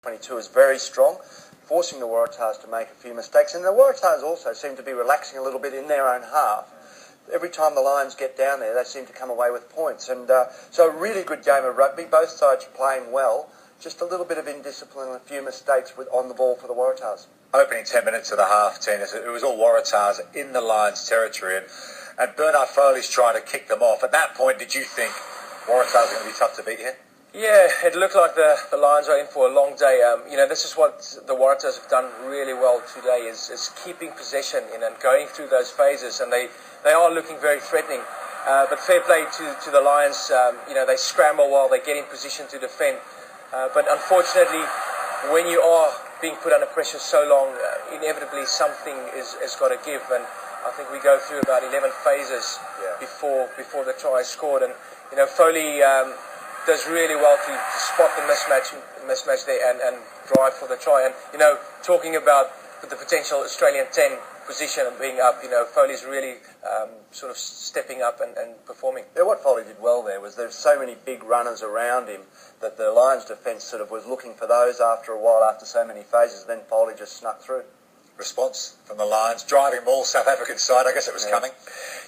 22 is very strong, forcing the Waratahs to make a few mistakes. And the Waratahs also seem to be relaxing a little bit in their own half. Every time the Lions get down there, they seem to come away with points. And so a really good game of rugby. Both sides playing well. Just a little bit of indiscipline and a few mistakes on the ball for the Waratahs. Opening 10 minutes of the half, Tina, it was all Waratahs in the Lions' territory. And Bernard Foley's trying to kick them off. At that point, did you think Waratahs were going to be tough to beat here? Yeah, it looked like the Lions are in for a long day. This is what the Waratahs have done really well today, is keeping possession and going through those phases, and they are looking very threatening. But fair play to the Lions. They scramble while they get in position to defend. But unfortunately, when you are being put under pressure so long, inevitably something is got to give. And I think we go through about 11 phases before the try is scored. And Foley does really well to spot the mismatch there and drive for the try. And talking about the potential Australian 10 position and being up, Foley's really sort of stepping up and performing. Yeah, what Foley did well there was there's so many big runners around him that the Lions defence sort of was looking for those after a while, after so many phases. Then Foley just snuck through. Response from the Lions, driving ball, South African side. I guess it was coming.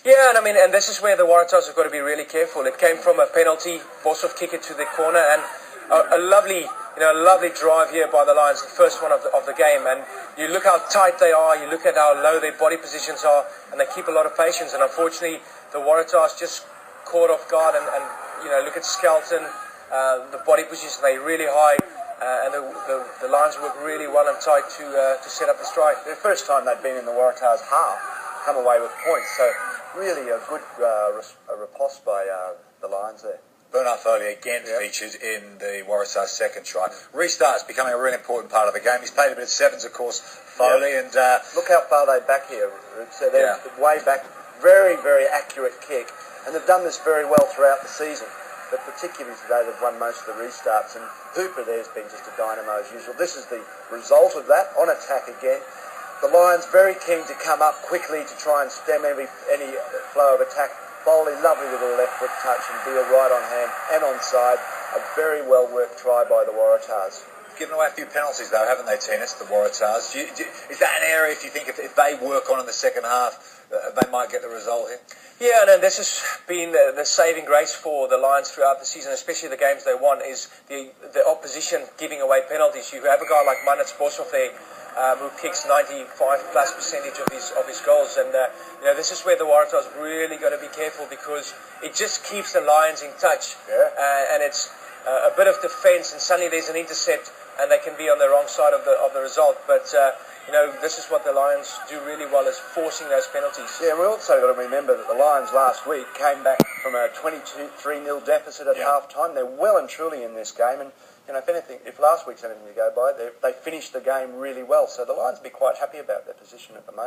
Yeah, and this is where the Waratahs have got to be really careful. It came from a penalty. Boshoff kick it to the corner, and a lovely drive here by the Lions, the first one of the game. And you look how tight they are, you look at how low their body positions are, and they keep a lot of patience. And unfortunately, the Waratahs just caught off guard. And look at Skelton, the body position, they're really high. And the Lions work really well and tight to set up the strike. The first time they'd been in the Waratahs half, come away with points. So really a good riposte by the Lions there. Bernard Foley again featured in the Waratahs' second try. Restart's becoming a really important part of the game. He's played a bit of sevens, of course, Foley. And look how far they're back here. So they're way back. Very, very accurate kick. And they've done this very well throughout the season. But particularly today, they've won most of the restarts. And Hooper there's been just a dynamo as usual. This is the result of that, on attack again. The Lions very keen to come up quickly to try and stem any flow of attack. Foley, lovely little left foot touch and deal right on hand and onside. A very well worked try by the Waratahs. Given away a few penalties though, haven't they, Tennis, the Waratahs? Is that an area, if you think, if they work on in the second half, they might get the result here? Yeah, and this has been the saving grace for the Lions throughout the season, especially the games they won, is the opposition giving away penalties. You have a guy like Manus Boshoff there, who kicks 95+% of his goals, and this is where the Waratahs really got to be careful, because it just keeps the Lions in touch. And it's a bit of defence, and suddenly there's an intercept, and they can be on the wrong side of the result. But this is what the Lions do really well, is forcing those penalties. Yeah, we also got to remember that the Lions last week came back from a 3-0 deficit at half time. They're well and truly in this game, and if last week's anything to go by, they finished the game really well. So the Lions will be quite happy about their position at the moment.